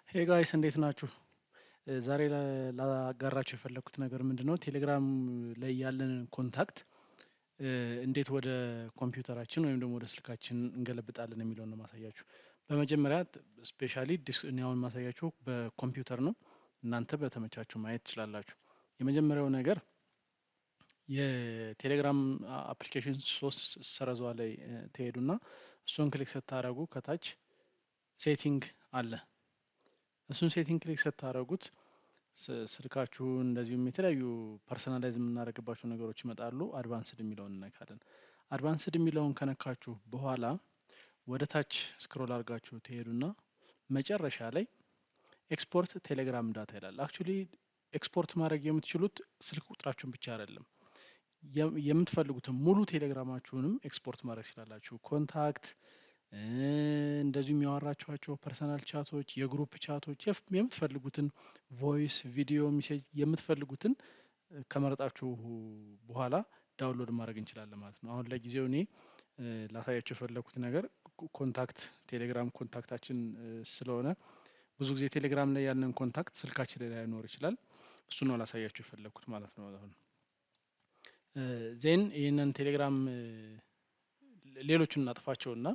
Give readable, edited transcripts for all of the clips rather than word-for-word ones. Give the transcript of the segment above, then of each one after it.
ሄይ ጋይስ እንዴት ናችሁ? ዛሬ ላጋራችሁ የፈለኩት ነገር ምንድነው? ቴሌግራም ላይ ያለንን ኮንታክት እንዴት ወደ ኮምፒውተራችን ወይም ደግሞ ወደ ስልካችን እንገለብጣለን የሚለውን ነው ማሳያችሁ። በመጀመሪያ ስፔሻሊ እኔ አሁን ማሳያችሁ በኮምፒውተር ነው። እናንተ በተመቻችሁ ማየት ትችላላችሁ። የመጀመሪያው ነገር የቴሌግራም አፕሊኬሽን ሶስት ሰረዟ ላይ ትሄዱና እሱን ክሊክ ስታደርጉ ከታች ሴቲንግ አለ። እሱን ሴቲንግ ክሊክ ስታደርጉት ስልካችሁን እንደዚሁም የተለያዩ ፐርሰናላይዝ የምናደርግባቸው ነገሮች ይመጣሉ። አድቫንስድ የሚለውን እንነካለን። አድቫንስድ የሚለውን ከነካችሁ በኋላ ወደ ታች ስክሮል አድርጋችሁ ትሄዱና መጨረሻ ላይ ኤክስፖርት ቴሌግራም ዳታ ይላል። አክቹሊ ኤክስፖርት ማድረግ የምትችሉት ስልክ ቁጥራችሁን ብቻ አይደለም፣ የምትፈልጉትን ሙሉ ቴሌግራማችሁንም ኤክስፖርት ማድረግ ትችላላችሁ። ኮንታክት እንደዚሁም ያወራችኋቸው ፐርሰናል ቻቶች፣ የግሩፕ ቻቶች፣ የምትፈልጉትን ቮይስ፣ ቪዲዮ፣ ሜሴጅ የምትፈልጉትን ከመረጣችሁ በኋላ ዳውንሎድ ማድረግ እንችላለን ማለት ነው። አሁን ለጊዜው እኔ ላሳያችሁ የፈለኩት ነገር ኮንታክት ቴሌግራም ኮንታክታችን ስለሆነ ብዙ ጊዜ ቴሌግራም ላይ ያለን ኮንታክት ስልካችን ላይ ላይኖር ይችላል። እሱ ነው ላሳያችሁ የፈለኩት ማለት ነው። አሁን ዜን ይህንን ቴሌግራም ሌሎቹን እናጥፋቸውና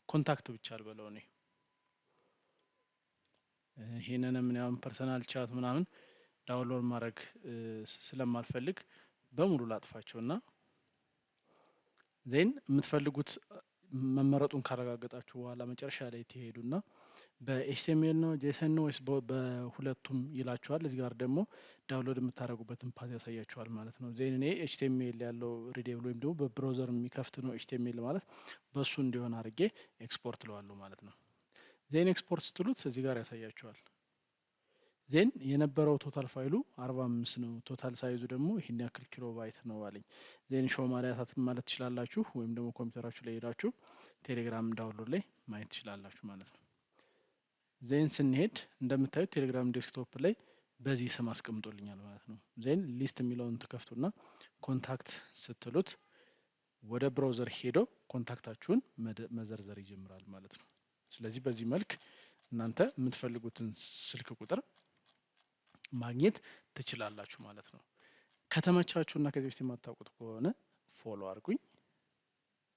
ኮንታክት ብቻ አልበለው እኔ ይሄንንም ምናምን ፐርሰናል ቻት ምናምን ዳውንሎድ ማድረግ ስለማልፈልግ በሙሉ ላጥፋቸውና ዜን የምትፈልጉት መመረጡን ካረጋገጣችሁ በኋላ መጨረሻ ላይ ትሄዱና በኤችቲኤምኤል ነው ጄሰን ነው ወይስ በሁለቱም ይላችኋል። እዚህ ጋር ደግሞ ዳውንሎድ የምታደርጉበትን ፓዝ ያሳያችኋል ማለት ነው። ዜን እኔ ኤችቲኤምኤል ያለው ሪዴብል ወይም ደግሞ በብራውዘር የሚከፍት ነው ኤችቲኤምኤል ማለት በሱ እንዲሆን አድርጌ ኤክስፖርት ለዋለሁ ማለት ነው። ዜን ኤክስፖርት ስትሉት እዚህ ጋር ያሳያችኋል። ዜን የነበረው ቶታል ፋይሉ 45 ነው። ቶታል ሳይዙ ደግሞ ይሄን ያክል ኪሎ ባይት ነው አለኝ። ዜን ሾው ማሪያታት ማለት ትችላላችሁ፣ ወይም ደግሞ ኮምፒውተራችሁ ላይ ሄዳችሁ ቴሌግራም ዳውንሎድ ላይ ማየት ትችላላችሁ ማለት ነው። ዜን ስንሄድ እንደምታዩት ቴሌግራም ዴስክቶፕ ላይ በዚህ ስም አስቀምጦልኛል ማለት ነው። ዜን ሊስት የሚለውን ትከፍቱና ኮንታክት ስትሉት ወደ ብራውዘር ሄዶ ኮንታክታችሁን መዘርዘር ይጀምራል ማለት ነው። ስለዚህ በዚህ መልክ እናንተ የምትፈልጉትን ስልክ ቁጥር ማግኘት ትችላላችሁ ማለት ነው። ከተመቻችሁና ከዚህ በፊት የማታውቁት ከሆነ ፎሎ አድርጉኝ።